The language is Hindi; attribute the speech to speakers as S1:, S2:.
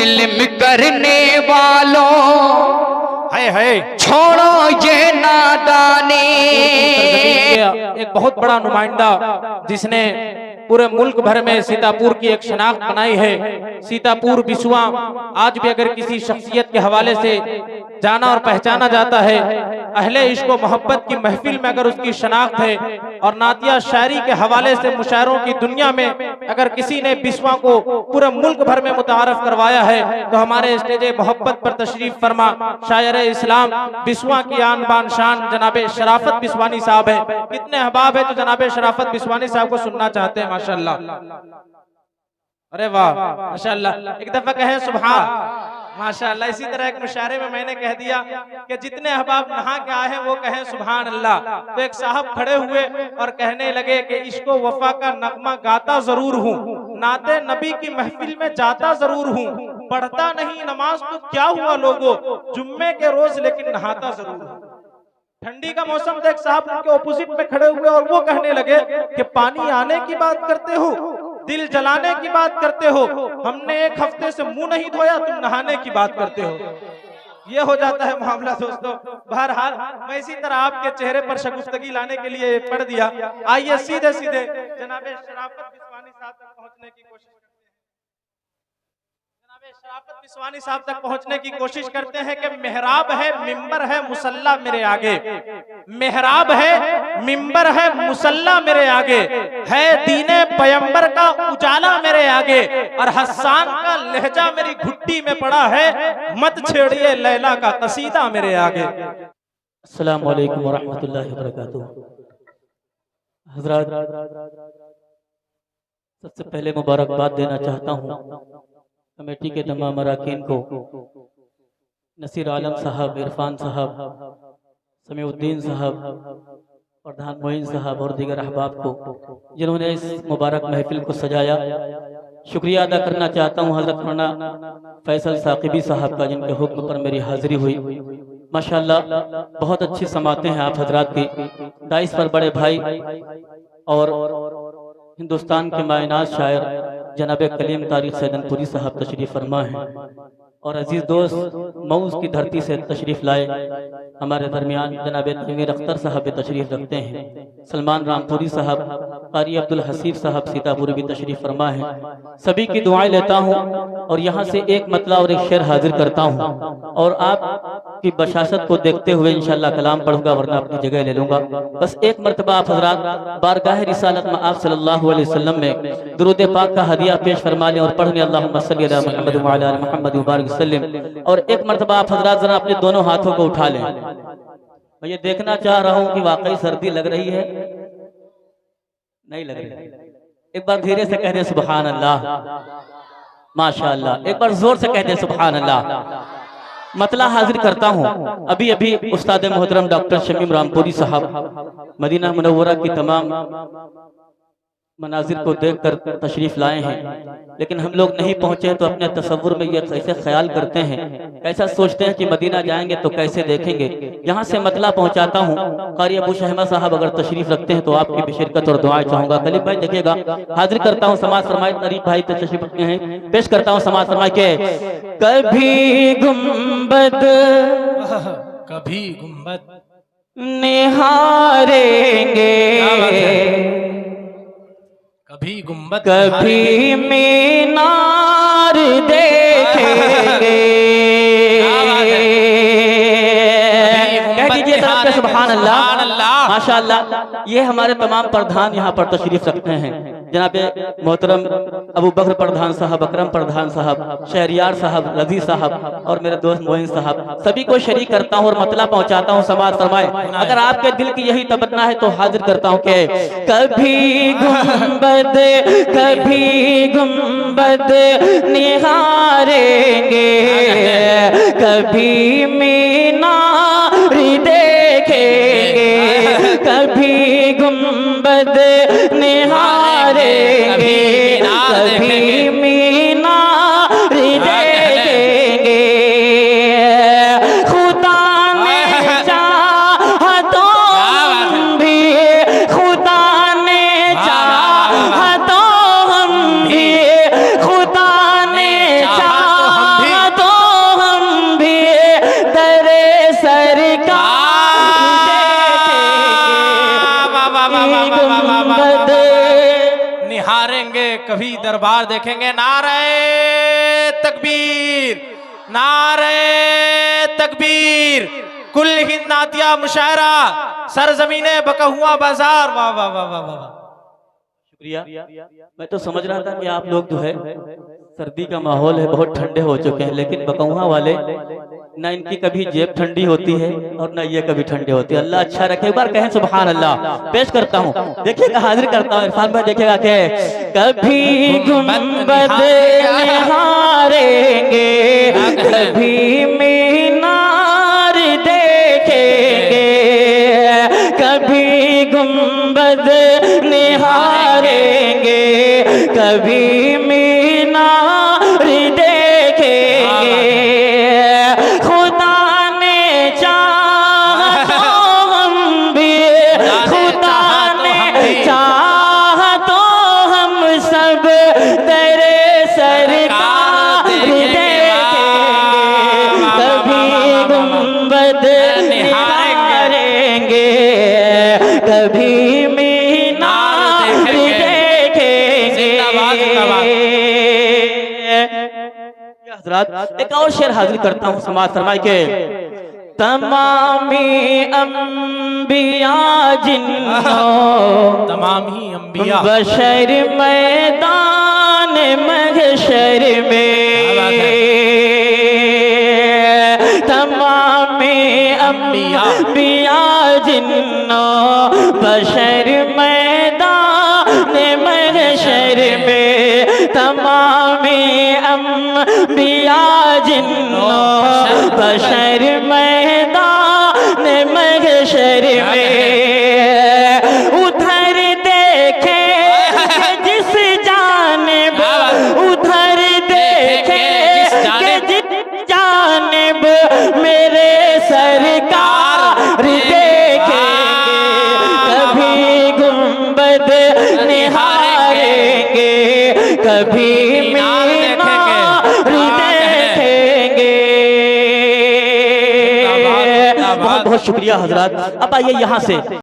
S1: जुल्म करने वालों
S2: है
S1: छोड़ो ये नादानी।
S2: एक बहुत बड़ा नुमाइंदा जिसने पूरे मुल्क भर में सीतापुर की एक शनाख्त बनाई है। सीतापुर बिसवा आज भी अगर किसी शख्सियत के हवाले से जाना और पहचाना जाता है, अहले इश्क व मोहब्बत की महफिल में अगर उसकी शनाख्त है, और नातिया शायरी के हवाले से मुशायरों की दुनिया में अगर किसी ने बिसवा को पूरे मुल्क भर में मुतारफ करवाया है, तो हमारे स्टेज मोहब्बत पर तशरीफ फरमा शायर इस्लाम बिसवा की आन बान शान जनाबे शराफत बिसवानी साहब है। कितने अहबाब है जो जनाबे शराफत बिसवानी साहब को सुनना चाहते हैं? माशाल्लाह, अरे वाह माशाल्लाह, एक दफा कहें सुभान माशाल्लाह। इसी तरह एक मुशायरे में मैंने कह दिया कि जितने अहबाब नहा के आए हैं वो कहें सुभान अल्लाह। तो एक साहब खड़े हुए और कहने लगे कि इश्को वफा का नगमा गाता जरूर हूँ, नाते नबी की महफिल में जाता जरूर हूँ, पढ़ता नहीं नमाज तो क्या हुआ लोगों, जुम्मे के रोज लेकिन नहाता जरूर हूँ। ठंडी का मौसम था, एक साहब उनके ऑपोजिट में खड़े हुए और वो कहने लगे कि पानी आने की बात करते हो, दिल जलाने की बात करते हो, हमने एक हफ्ते से मुंह नहीं धोया, तुम नहाने की बात करते हो। ये हो जाता है मामला दोस्तों। बहरहाल मैं इसी तरह आपके चेहरे पर शगुफ्तगी लाने के लिए पढ़ दिया। आइए सीधे सीधे जनाबे शराफत बिस्वानी साहब तक पहुंचने की कोशिश शराफत बिस्वानी साहब तक पहुंचने की कोशिश करते हैं कि मेहराब है मिंबर है मुसल्ला मेरे आगे, मेहराब है मिंबर है मुसल्ला मेरे आगे, है दीने पैगंबर का उजाला मेरे आगे, और हस्सान का लहजा मेरी घुट्टी में पड़ा है, मत छेड़िए लैला का कसीदा मेरे आगे।
S3: अस्सलामु अलैकुम वरहमतुल्लाहि वबरकातुहू। हज़रात, सबसे पहले मुबारकबाद देना चाहता हूँ कमेटी के तमाम अरकान को, नसीर आलम साहब, इरफान साहब, समीउद्दीन साहब, प्रधान मोइन साहब और दीगर अहबाब को जिन्होंने इस मुबारक महफिल को सजाया। शुक्रिया अदा करना चाहता हूँ हज़रत मौलाना फैसल साकिबी साहब का, जिनके हुक्म पर मेरी हाजिरी हुई। माशाअल्लाह बहुत अच्छी समातें हैं आप हजरात की। दाइस पर बड़े भाई और हिंदुस्तान के मायनाज शायर जनाब कलीम तारिक सैदनपुरी साहब तशरीफ फरमा हैं, और अजीज दोस्त मऊज की धरती से तशरीफ लाए हमारे दरमियान जनाब तनवीर अख्तर साहब भी तशरीफ रखते हैं। सलमान रामपुरी साहब, कारी अब्दुल हसीब साहब सीतापुरी भी तशरीफ फरमा है। सभी की दुआएं लेता हूँ और यहाँ से एक मतला और एक शेर हाजिर करता हूँ, और आप की बशाशत को देखते हुए इंशाअल्लाह कलाम पढ़ूंगा, वरना अपनी जगह ले लूंगा। बस एक मरतबा आप हजरात बारगाह रिसालत में आप सल्लल्लाहु अलैहि वसल्लम में दुरूद पाक का हदिया पेश फरमा लें और पढ़ लें अल्लाहुम्मा सल्ली अला मुहम्मद व अला आलि मुहम्मद व बारिक वसल्लिम। और एक मरतबा आप हजरात जरा अपने दोनों हाथों को उठा लें। मैं ये देखना चाह रहा हूँ कि वाकई सर्दी लग रही है, नहीं लग रही? एक बार धीरे से कह दे सुभान अल्लाह, माशाअल्लाह। एक बार जोर से कह दे सुभान अल्लाह। मतला हाजिर करता हूँ। अभी अभी उस्ताद मोहतरम डॉक्टर शमीम रामपुरी साहब मदीना मुनव्वरा की तमाम मनाजिर को देखकर तशरीफ लाए हैं, लेकिन हम लोग नहीं पहुंचे तो अपने तसव्वुर में ये कैसे ख्याल करते हैं, कैसा सोचते हैं कि मदीना जाएंगे तो कैसे देखेंगे। यहाँ से मतला पहुंचाता हूँ। कारी अबू शहमा साहब अगर तशरीफ रखते हैं तो आपकी भी शिरकत और दुआएं चाहूंगा। कलीम भाई देखिएगा, हाजिर करता हूँ समाज फरमाए तरीफ भाई तशरीफ रखते हैं, पेश करता हूँ समाज फरमाए के कभी गुंबद निहारेंगे,
S2: कभी गुंबद
S3: कभी मीनार देखेंगे। कह दीजिए तरफ से सुभान अल्लाह, माशाअल्लाह। ये हमारे तमाम प्रधान यहाँ पर तशरीफ रखते हैं, जनाब मोहतरम अबू बकर प्रधान साहब, अकरम प्रधान साहब, शहरियार साहब, रजी साहब और मेरे दोस्त मोइन साहब, सभी को शरीक करता हूँ और मतला पहुँचाता हूँ। समाज फरमाए अगर आपके दिल की यही तमन्ना है तो हाजिर करता हूँ कि कभी गुंबद निहारेंगे, कभी मीनार देखेंगे, कभी गुंबद निहारेंगे, कभी मीनार देखेंगे। खुदा ने चाहा तो हम भी, खुदा ने चाहा तो हम भी, खुदा ने चाहा
S2: कभी दरबार देखेंगे। नारे तकबीर, नारे तकबीर, कुल हिंद नातिया मुशायरा, सरजमीने बकहुआ बाजार। वाह वाह वाह वाह वाह।
S3: शुक्रिया। मैं तो समझ रहा था कि आप लोग जो है सर्दी का माहौल है, बहुत ठंडे हो चुके हैं, लेकिन बकौहा वाले ना इनकी कभी जेब ठंडी होती है और ना ये कभी ठंडे होती है। अल्लाह अच्छा रखे। एक बार कहें सुभान अल्लाह। पेश करता हूँ, देखिएगा, हाजिर करता हूँ। इरफान भाई देखिएगा कि कभी गुंबद निहारेंगे, कभी मीनार देखेंगे, कभी गुंबद निहारेंगे, कभी मीनार देखेंगे। खुदा ने चाहा तो हम भी, खुदा ने चाहा तो हम सब तेरे सरकार देखेंगे। कभी गुंबद निहारेंगे, कभी मीनार देखेंगे। हज़रात एक और शेर हाजिर करता हूँ, समाज फरमाए के तमामी अंबिया जिन्नों,
S2: तमामी अंबिया
S3: बशर मैदान महशर में, तमामी अंबिया जिन्नों, बशर मैदान महशर में, तमामी अंबिया जिन्नों, बशर मैदान महशर में। उधर देखे जिस जानिब, उधर देखे जिस जानिब, मेरे सरकार देखेंगे। कभी गुंबद निहारेंगे, कभी मीनार देखेंगे। बहुत बहुत शुक्रिया हजरात। अब आइए यहाँ से